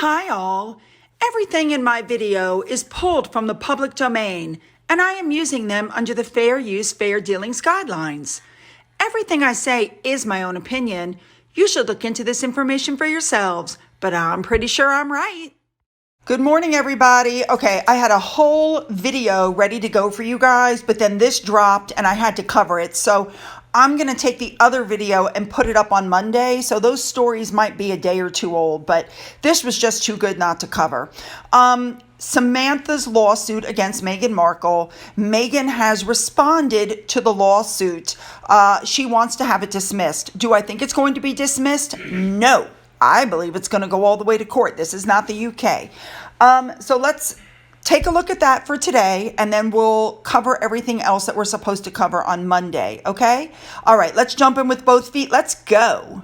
Hi all. Everything in my video is pulled from the public domain, and I am using them under the Fair Use, Fair Dealings guidelines. Everything I say is my own opinion. You should look into this information for yourselves, but I'm pretty sure I'm right. Good morning, everybody. Okay, I had a whole video ready to go for you guys, but then this dropped and I had to cover it. So I'm going to take the other video and put it up on Monday. So those stories might be a day or two old, but this was just too good not to cover. Samantha's lawsuit against Meghan Markle. Meghan has responded to the lawsuit. She wants to have it dismissed. Do I think it's going to be dismissed? No. I believe it's going to go all the way to court. This is not the UK. So let's take a look at that for today, and then we'll cover everything else that we're supposed to cover on Monday, okay? All right, let's jump in with both feet. Let's go.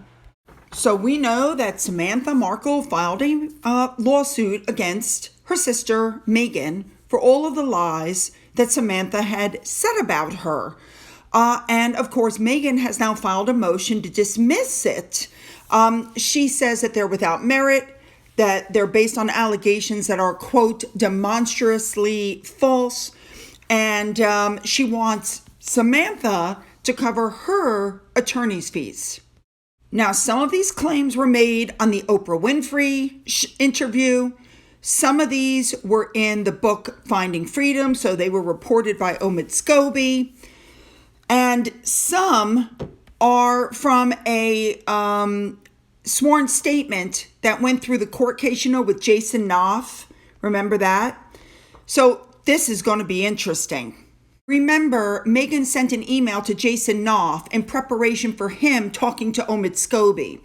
So we know that Samantha Markle filed a lawsuit against her sister, Meghan, for all of the lies that Samantha had said about her. And of course, Meghan has now filed a motion to dismiss it. She says that they're without merit, that they're based on allegations that are, quote, demonstrably false. And she wants Samantha to cover her attorney's fees. Now, some of these claims were made on the Oprah Winfrey interview. Some of these were in the book Finding Freedom, so they were reported by Oprah Scobie. And some are from a sworn statement that went through the court case, with Jason Knopf. Remember that? So this is going to be interesting. Remember, Meghan sent an email to Jason Knopf in preparation for him talking to Oprah Scobie.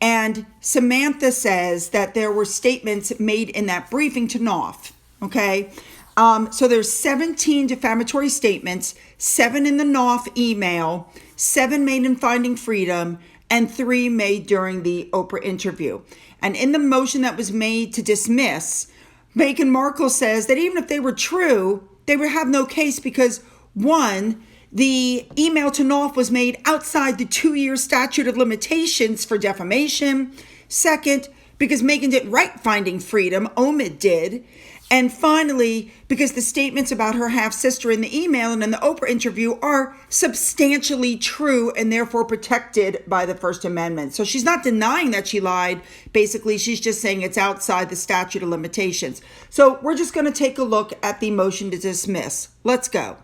And Samantha says that there were statements made in that briefing to Knopf, okay? So there's 17 defamatory statements, 7 in the Knopf email, 7 made in Finding Freedom, and 3 made during the Oprah interview. And in the motion that was made to dismiss, Meghan Markle says that even if they were true, they would have no case because, one, the email to Knopf was made outside the 2-year statute of limitations for defamation. Second, because Meghan didn't write Finding Freedom, Omid did. And finally, because the statements about her half-sister in the email and in the Oprah interview are substantially true and therefore protected by the First Amendment. So she's not denying that she lied. Basically, she's just saying it's outside the statute of limitations. So we're just going to take a look at the motion to dismiss. Let's go.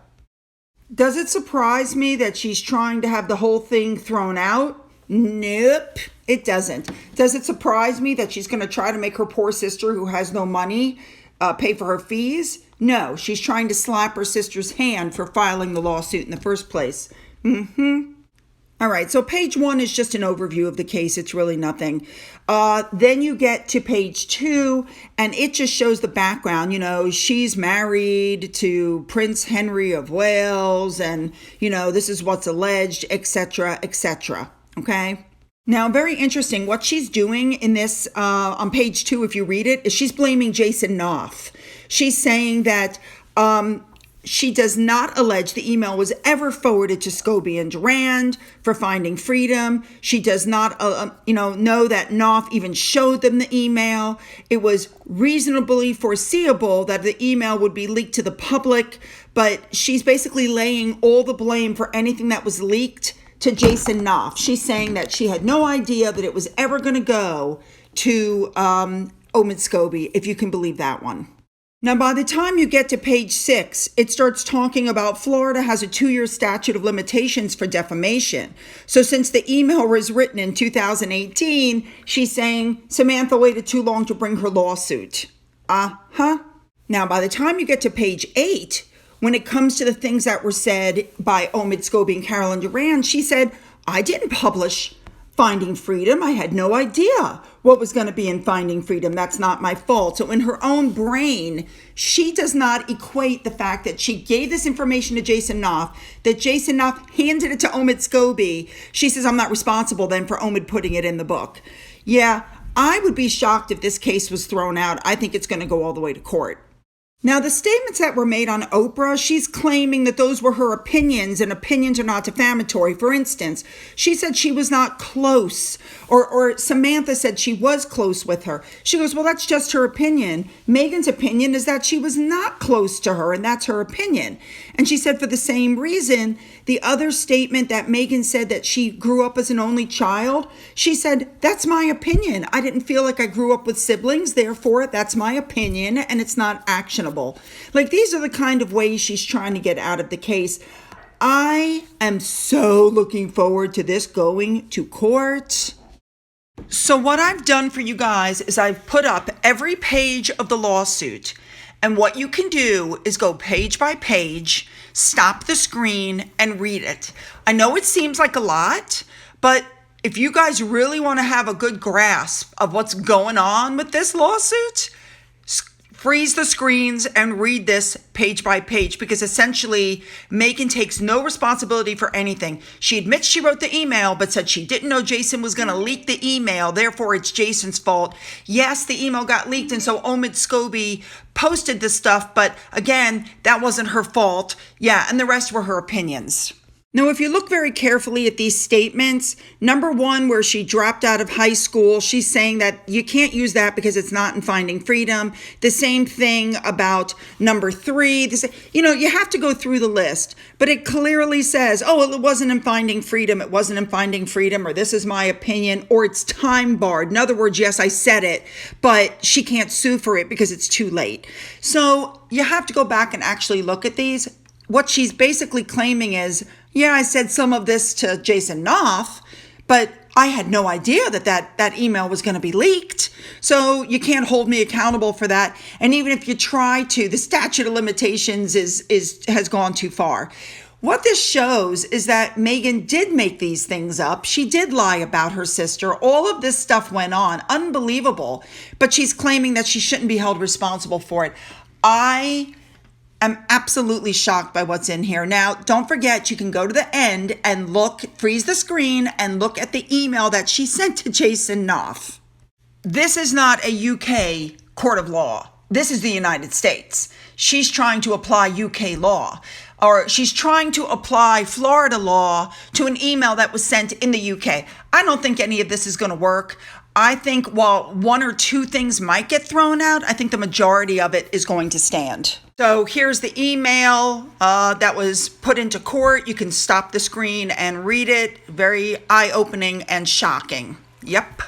Does it surprise me that she's trying to have the whole thing thrown out? Nope, it doesn't. Does it surprise me that she's going to try to make her poor sister who has no money pay for her fees? No, she's trying to slap her sister's hand for filing the lawsuit in the first place. All right, so page 1 is just an overview of the case. It's really nothing. Then you get to page 2, and it just shows the background. She's married to Prince Henry of Wales, and, this is what's alleged, etc., etc. Okay? Now, very interesting. What she's doing in this, on page 2, if you read it, is she's blaming Jason Knopf. She's saying that she does not allege the email was ever forwarded to Scobie and Durand for Finding Freedom. She does not, know that Knopf even showed them the email. It was reasonably foreseeable that the email would be leaked to the public, but she's basically laying all the blame for anything that was leaked to Jason Knopf. She's saying that she had no idea that it was ever going to go to Oprah Scobie, if you can believe that one. Now, by the time you get to page 6, it starts talking about Florida has a 2-year statute of limitations for defamation. So since the email was written in 2018, she's saying Samantha waited too long to bring her lawsuit. Now, by the time you get to page 8, when it comes to the things that were said by Oprah Scobie and Carolyn Durand, she said, I didn't publish Finding Freedom. I had no idea what was going to be in Finding Freedom. That's not my fault. So in her own brain, she does not equate the fact that she gave this information to Jason Knopf, that Jason Knopf handed it to Oprah Scobie. She says, I'm not responsible then for Oprah putting it in the book. Yeah, I would be shocked if this case was thrown out. I think it's going to go all the way to court. Now, the statements that were made on Oprah, she's claiming that those were her opinions, and opinions are not defamatory. For instance, she said she was not close, or Samantha said she was close with her. She goes, well, that's just her opinion. Megan's opinion is that she was not close to her, and that's her opinion. And she said for the same reason, the other statement that Megan said that she grew up as an only child, she said, that's my opinion. I didn't feel like I grew up with siblings, therefore that's my opinion, and it's not actionable. Like, these are the kind of ways she's trying to get out of the case. I am so looking forward to this going to court. So what I've done for you guys is I've put up every page of the lawsuit. And what you can do is go page by page, stop the screen, and read it. I know it seems like a lot, but if you guys really want to have a good grasp of what's going on with this lawsuit, freeze the screens and read this page by page, because essentially Megan takes no responsibility for anything. She admits she wrote the email, but said she didn't know Jason was going to leak the email. Therefore, it's Jason's fault. Yes, the email got leaked, and so Omid Scobie posted the stuff, but again, that wasn't her fault. Yeah, and the rest were her opinions. Now, if you look very carefully at these statements, number one, where she dropped out of high school, she's saying that you can't use that because it's not in Finding Freedom. The same thing about number three. You have to go through the list, but it clearly says, oh, it wasn't in Finding Freedom, it wasn't in Finding Freedom, or this is my opinion, or it's time barred. In other words, yes, I said it, but she can't sue for it because it's too late. So you have to go back and actually look at these. What she's basically claiming is, yeah, I said some of this to Jason Knopf, but I had no idea that email was going to be leaked. So you can't hold me accountable for that. And even if you try to, the statute of limitations has gone too far. What this shows is that Megan did make these things up. She did lie about her sister. All of this stuff went on. Unbelievable. But she's claiming that she shouldn't be held responsible for it. I'm absolutely shocked by what's in here. Now, don't forget, you can go to the end and look, freeze the screen, and look at the email that she sent to Jason Knopf. This is not a UK court of law. This is the United States. She's trying to apply UK law, or she's trying to apply Florida law to an email that was sent in the UK. I don't think any of this is going to work. I think while one or two things might get thrown out, I think the majority of it is going to stand. So here's the email that was put into court. You can stop the screen and read it. Very eye-opening and shocking. Yep.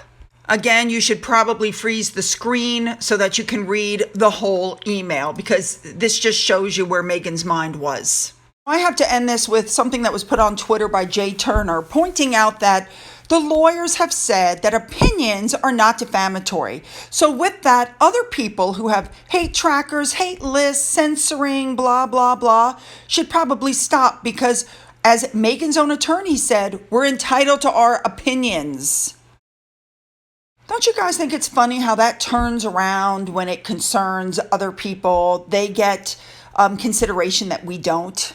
Again, you should probably freeze the screen so that you can read the whole email, because this just shows you where Megan's mind was. I have to end this with something that was put on Twitter by Jay Turner, pointing out that the lawyers have said that opinions are not defamatory. So with that, other people who have hate trackers, hate lists, censoring, blah, blah, blah, should probably stop, because as Megan's own attorney said, we're entitled to our opinions. Don't you guys think it's funny how that turns around when it concerns other people? They get consideration that we don't.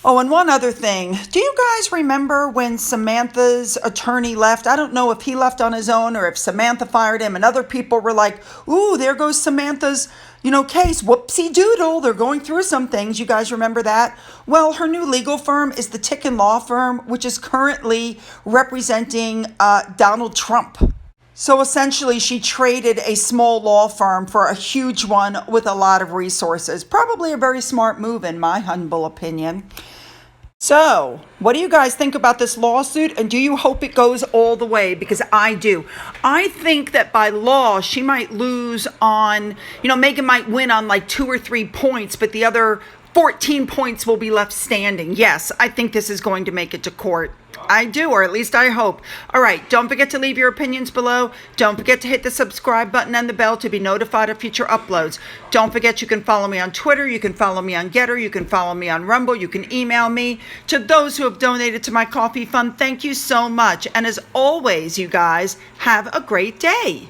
Oh, and one other thing. Do you guys remember when Samantha's attorney left? I don't know if he left on his own or if Samantha fired him, and other people were like, ooh, there goes Samantha's, case. Whoopsie doodle. They're going through some things. You guys remember that? Well, her new legal firm is the Ticken Law Firm, which is currently representing Donald Trump. So essentially, she traded a small law firm for a huge one with a lot of resources. Probably a very smart move, in my humble opinion. So, what do you guys think about this lawsuit? And do you hope it goes all the way? Because I do. I think that by law, she might lose on, Megan might win on like 2 or 3 points, but the other 14 points will be left standing. Yes, I think this is going to make it to court. I do, or at least I hope. All right, don't forget to leave your opinions below. Don't forget to hit the subscribe button and the bell to be notified of future uploads. Don't forget you can follow me on Twitter, you can follow me on Getter, you can follow me on Rumble, you can email me. To those who have donated to my coffee fund, thank you so much. And as always, you guys, have a great day.